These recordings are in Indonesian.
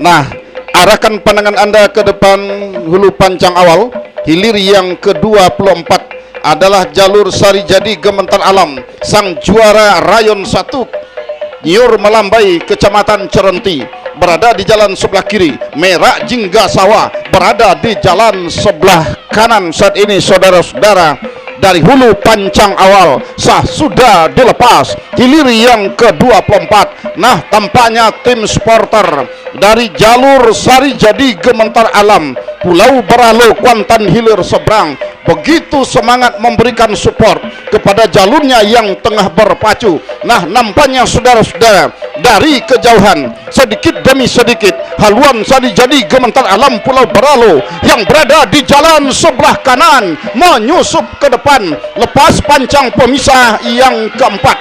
Nah, arahkan pandangan Anda ke depan hulu pancang awal. Hilir yang ke-24 adalah jalur Sarijadi Gementar Alam, sang juara rayon 1 Nyiur Melambai, Kecamatan Cerenti, berada di jalan sebelah kiri. Merak Jingga Sawah berada di jalan sebelah kanan saat ini, saudara-saudara. Dari hulu pancang awal sah sudah dilepas hilir yang ke-24. Nah, tampaknya tim supporter dari jalur Sarijadi Gementar Alam, Pulau Beralo, Kuantan Hilir seberang begitu semangat memberikan support kepada jalurnya yang tengah berpacu. Nah, nampaknya saudara-saudara dari kejauhan sedikit demi sedikit haluan Sarijadi Gementar Alam Pulau Beralo yang berada di jalan sebelah kanan menyusup ke depan. Lepas pancang pemisah yang keempat,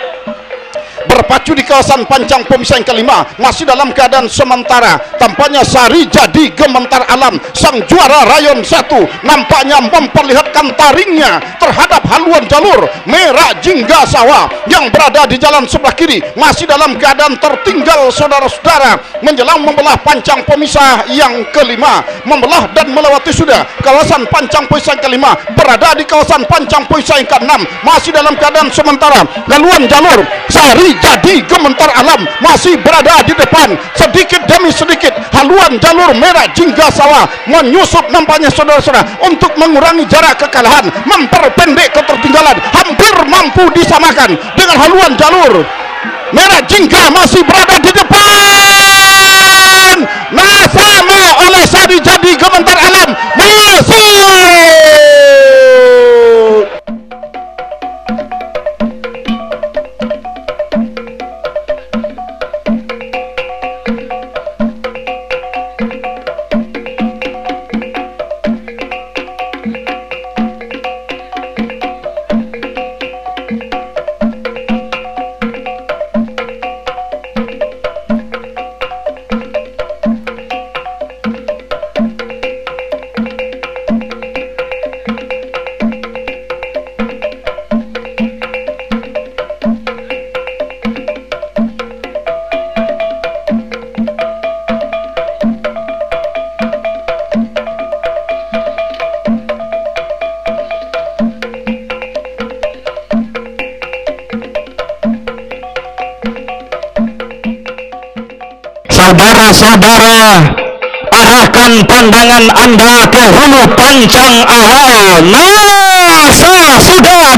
berpacu di kawasan pancang pemisah yang kelima, masih dalam keadaan sementara. Tampaknya Sarijadi Gementar Alam, sang juara rayon 1, nampaknya memperlihatkan taringnya terhadap haluan jalur Merak Jingga Sawah yang berada di jalan sebelah kiri, masih dalam keadaan tertinggal saudara-saudara, menjelang membelah pancang pemisah yang kelima, membelah dan melewati sudah kawasan pancang pemisah yang kelima, berada di kawasan pancang pemisah yang keenam, masih dalam keadaan sementara. Haluan jalur Sarijadi Gementar Alam masih berada di depan, sedikit demi sedikit haluan jalur Merak Jingga Sawah menyusup nampaknya saudara-saudara untuk mengurangi jarak kekalahan, memperpendek ketertinggalan, hampir mampu disamakan dengan haluan jalur Merak Jingga masih berada di depan. Nah, sama oleh Sarijadi Gementar Alam masuk. Saudara-saudara, arahkan pandangan Anda ke hulu pancang awal. Nah, sudah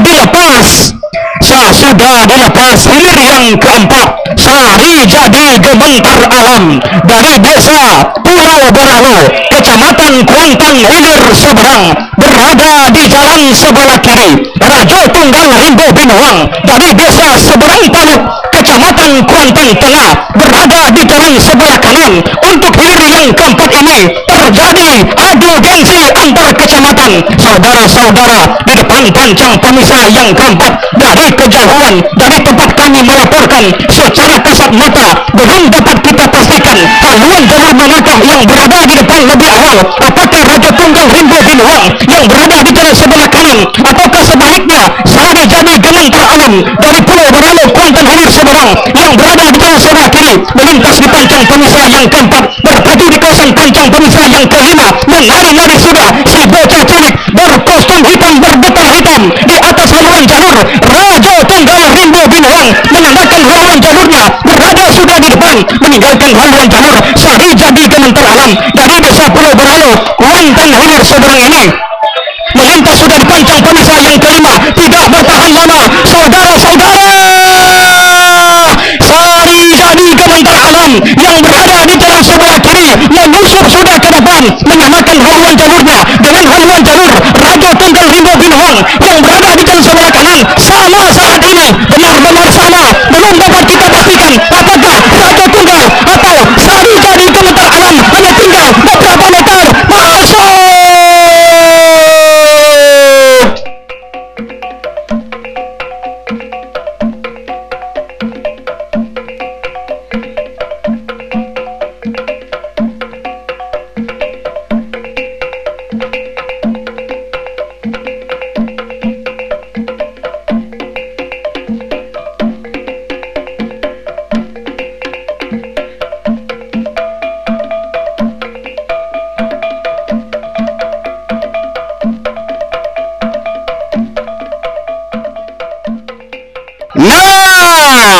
dilepas hilir yang keempat, Sarijadi Gementar Alam dari desa Pulau Beralo, Kecamatan Kuantan Hilir seberang, berada di jalan sebelah kiri. Rajo Tunggal Rimbo Binuang dari desa Seberang Taluk, Kecamatan Kuantan Tengah, berada di jalan sebelah kanan. Untuk hilir yang keempat ini terjadi adu gengsi antar kecamatan. Saudara-saudara, di depan pancang pemisah yang keempat, dari kejauhan, dari tempat kami melaporkan secara kasat mata, belum dapat kita pastikan haluan jalur manakah yang berada di depan lebih awal. Apakah Raja Tunggal Rimbo Binuang yang berada di jalan sebelah kanan, ataukah sebaliknya Sarijadi Gementar Alam dari Pulau Beralo, Kuantan Hilir seberang yang berada di jalan sebelah kiri, melintas di pancang pemisah yang keempat, berpacu di kawasan pancang pemisah yang kelima. Menari-nari sudah si bocah cilik berkostum hitam bergetah hitam di atas haluan jalur. Raja Tunggal Rimbo Binuang menandakan haluan jalurnya berada sudah di depan, meninggalkan haluan jalur Sarijadi Gementar Alam dari desa Pulau Beralo, Kuantan Hilir seberang ini. Melintas sudah di pancang pemisah yang kelima, tidak bertahan lama saudara-saudara. Sarijadi Gementar Alam yang berada di jalan sebelah kiri menyusup sudah ke depan, menyamakan haluan jalurnya dengan haluan jalur Raja Tunggal Rimbo Binuang yang berada di jalan sebelah kanan. Sama saat ini, benar-benar sama, belum dapat kita pastikan apakah Raja Tunggal atau Sarijadi Gementar Alam, hanya tinggal beberapa meter. Masuk.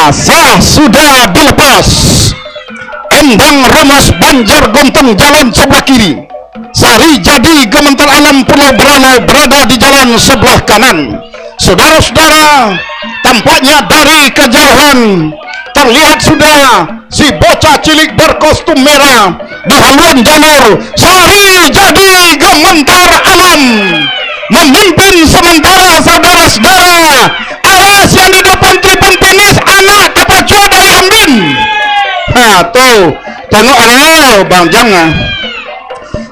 Masa sudah dilepas. Endang Remus Banjarguntung jalan sebelah kiri. Sari Jadi Gementar Alam Pulau Beralo berada di jalan sebelah kanan. Saudara-saudara, tampaknya dari kejauhan terlihat sudah si bocah cilik berkostum merah di haluan jalur Sari Jadi Gementar Alam memimpin sementara. Saudara-saudara, awas yang di depan tribun finish anak kepacua dari Ambin. Nah tuh, tengok Bang Jang.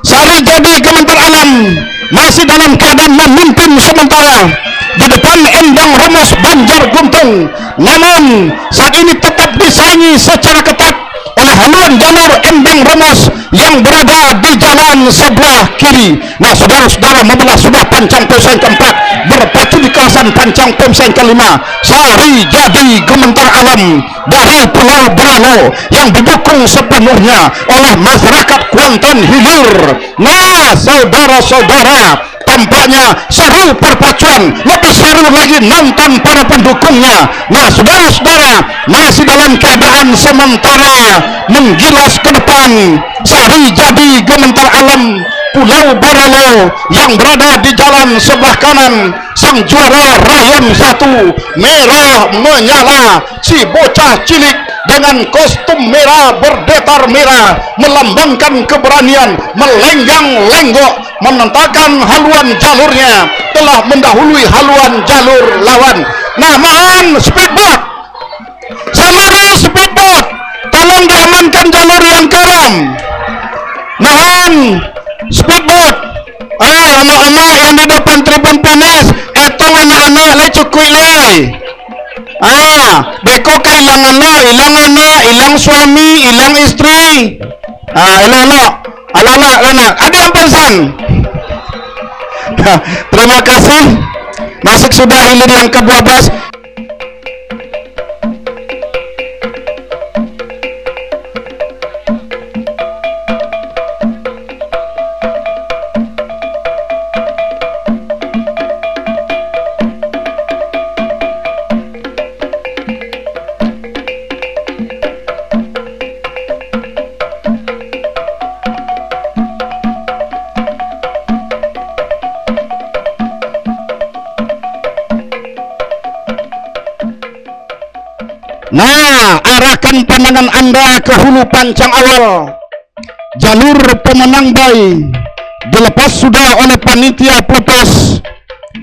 Sari Jadi Gementar Alam masih dalam keadaan memimpin sementara di depan Endang Remus Banjarguntung. Namun saat ini tetap disaingi secara ketat oleh haluan jalur Endang Remus yang berada di jalan sebelah kiri. Nah saudara-saudara, membelah sudah pancang pemsaing keempat berpacu di kawasan pancang pemsaing kelima. Sari Jadi Gementar Alam dari Pulau Beralo yang didukung sepenuhnya oleh masyarakat Kuantan Hilir. Nah saudara-saudara, tampaknya seru perpacuan, lebih seru lagi nonton para pendukungnya. Nah saudara-saudara, masih dalam keadaan sementara menggilas ke depan Sari Jadi Gementar Alam Pulau Beralo yang berada di jalan sebelah kanan. Sang juara rayon 1 merah menyala, si bocah cilik dengan kostum merah berdetar merah melambangkan keberanian, melenggang-lenggok menentangkan haluan jalurnya, telah mendahului haluan jalur lawan. Nah mohon speedboat, Samari speedboat, tolong diamankan jalur yang keram. Mohon speedboat. Anak-anak yang di depan tribun finish, etong anak-anak le cukui le. Beko ke ilang anak, ilang suami, ilang istri. Elok-elok, anak-anak, ada yang pesan. Terima kasih. Masuk sudah hilir yang ke-12. Nah, arahkan pandangan Anda ke hulu pancang awal. Jalur pemenang bay dilepas sudah oleh panitia putus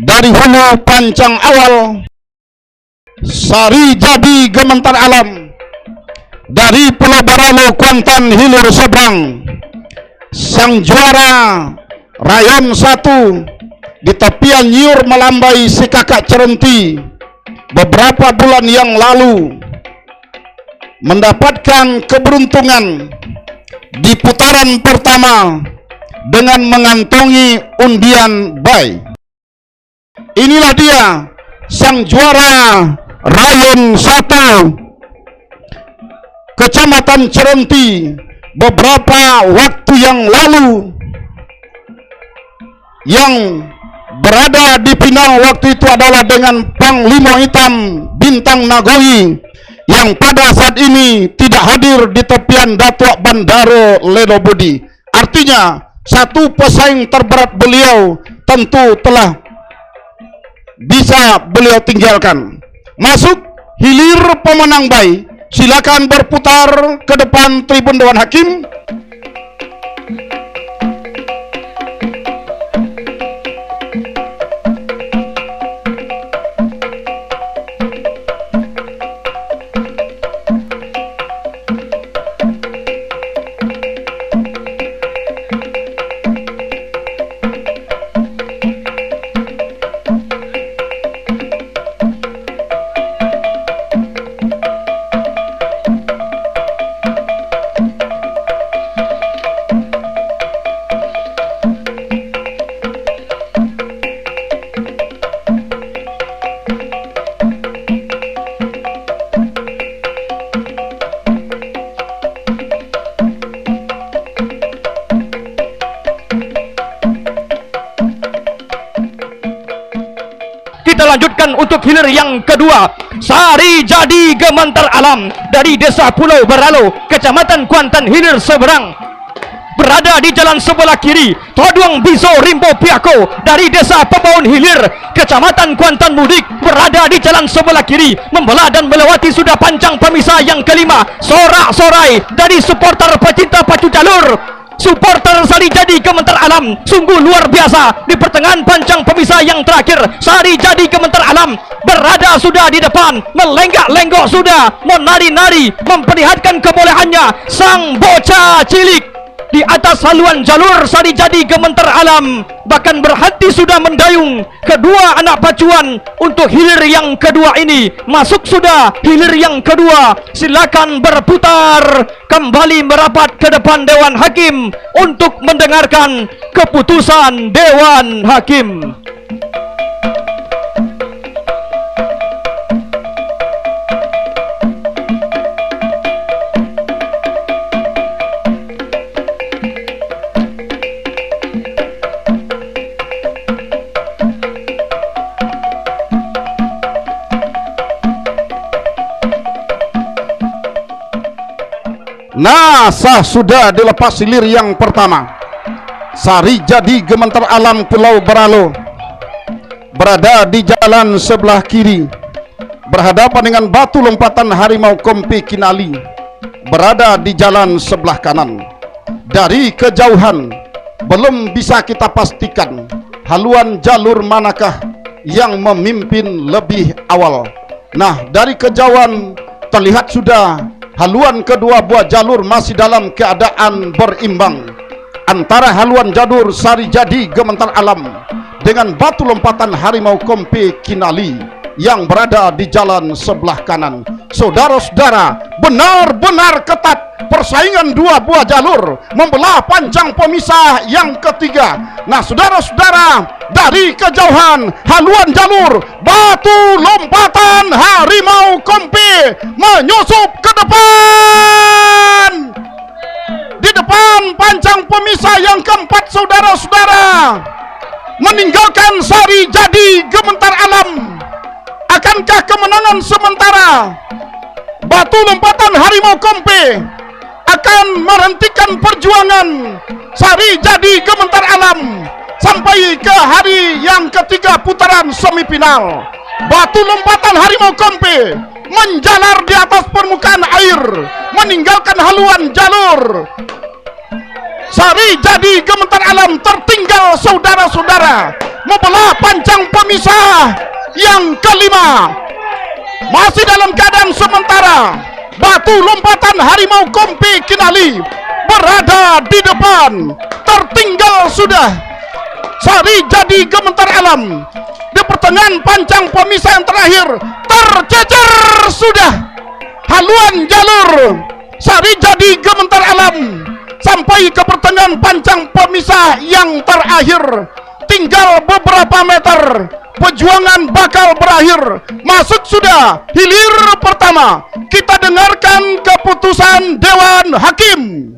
dari hulu pancang awal. Sari Jadi Gementar Alam dari Pulau Beralo Kuantan Hilir seberang. Sang juara rayon 1 di tepian Nyiur melambai si kakak Cerenti beberapa bulan yang lalu mendapatkan keberuntungan di putaran pertama dengan mengantongi undian bay. Inilah dia sang juara rayon 1 Kecamatan Cerenti beberapa waktu yang lalu, yang berada di final waktu itu adalah dengan Panglima Hitam Bintang Nagohi yang pada saat ini tidak hadir di tepian Datuk Bandaro Lenobudi. Artinya satu pesaing terberat beliau tentu telah bisa beliau tinggalkan. Masuk hilir pemenang bay. Silakan berputar ke depan tribun Dewan Hakim. kita lanjutkan untuk hilir yang kedua. Sari Jadi Gementar Alam dari Desa Pulau Beralo, Kecamatan Kuantan, hilir seberang. Berada di jalan sebelah kiri, Toduang Biso Rimbo Piako dari Desa Pebaun Hilir, Kecamatan Kuantan Mudik, berada di jalan sebelah kiri, membelah dan melewati sudah pancang pemisah yang kelima. Sorak-sorai dari supporter pecinta pacu jalur, supporter Sari Jadi Gementar Alam, sungguh luar biasa. Di pertengahan pancang pemisah yang terakhir, Sari Jadi Gementar Alam berada sudah di depan, melenggak-lenggok sudah, menari-nari, memperlihatkan kebolehannya. Sang bocah cilik di atas haluan jalur Sari Jadi Gementar Alam bahkan berhenti sudah mendayung. Kedua anak pacuan untuk hilir yang kedua ini masuk sudah hilir yang kedua. Silakan berputar kembali merapat ke depan Dewan Hakim untuk mendengarkan keputusan Dewan Hakim. Nah, sah sudah dilepas hilir yang pertama. Sari Jadi Gementar Alam Pulau Beralo berada di jalan sebelah kiri, berhadapan dengan batu lompatan Harimau Kompi Kinali berada di jalan sebelah kanan. Dari kejauhan belum bisa kita pastikan haluan jalur manakah yang memimpin lebih awal. Nah, dari kejauhan terlihat sudah haluan kedua buah jalur masih dalam keadaan berimbang antara haluan jalur Sari Jadi Gementar Alam dengan batu lompatan Harimau Kompi Kinali yang berada di jalan sebelah kanan. Saudara-saudara, benar-benar ketat persaingan dua buah jalur membelah pancang pemisah yang ketiga. Nah, saudara-saudara, dari kejauhan haluan jalur batu lompatan Harimau Kompi menyusup ke depan. Di depan pancang pemisah yang keempat, saudara-saudara, meninggalkan Sari Jadi Gementar Alam. Akankah kemenangan sementara batu lompatan Harimau Kompi akan menghentikan perjuangan Sari Jadi Gementar Alam sampai ke hari yang ketiga putaran semifinal? Batu lompatan Harimau Kompi menjalar di atas permukaan air, meninggalkan haluan jalur. Sari Jadi Gementar Alam tertinggal, saudara-saudara, membelah pancang pemisah yang kelima. Masih dalam keadaan sementara, batu lompatan Harimau Kompi Kinali berada di depan. Tertinggal sudah Sari Jadi Gementar Alam. Di pertengahan pancang pemisah yang terakhir tercecer sudah haluan jalur Sari Jadi Gementar Alam sampai ke pertengahan pancang pemisah yang terakhir. Tinggal beberapa meter, perjuangan bakal berakhir. Masuk sudah hilir pertama. Kita dengarkan keputusan Dewan Hakim.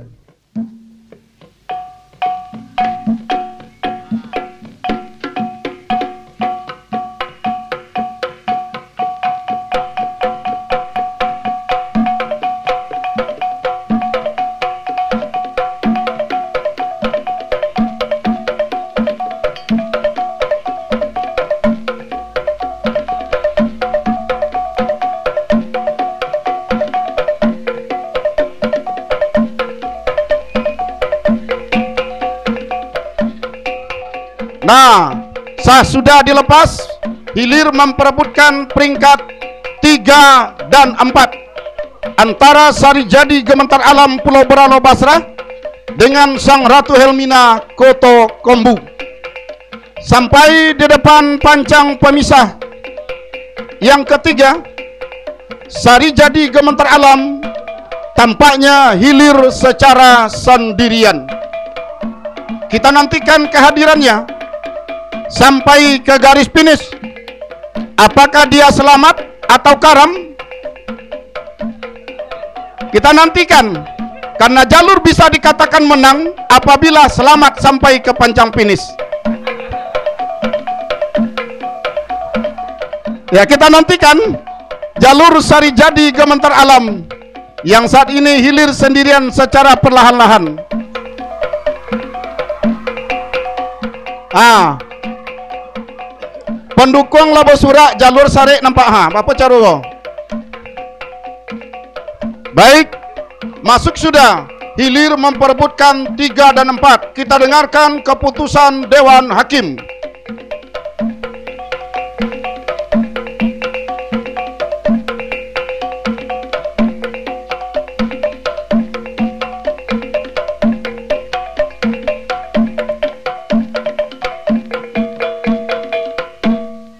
Nah, sah sudah dilepas. Hilir memperebutkan peringkat 3 dan 4 antara Sari Jadi Gementar Alam Pulau Beralo Basrah dengan Sang Ratu Helmina Koto Kombu. Sampai di depan pancang pemisah yang ketiga, Sari Jadi Gementar Alam tampaknya hilir secara sendirian. Kita nantikan kehadirannya sampai ke garis finish. Apakah dia selamat atau karam? Kita nantikan, karena jalur bisa dikatakan menang apabila selamat sampai ke pancang finish. Ya, kita nantikan jalur Sarijadi Gementar Alam yang saat ini hilir sendirian secara perlahan-lahan. Pendukung Labo Surak jalur Sarek nampak apa cara kau? Baik, masuk sudah. Hilir memperebutkan 3 dan 4. Kita dengarkan keputusan Dewan Hakim.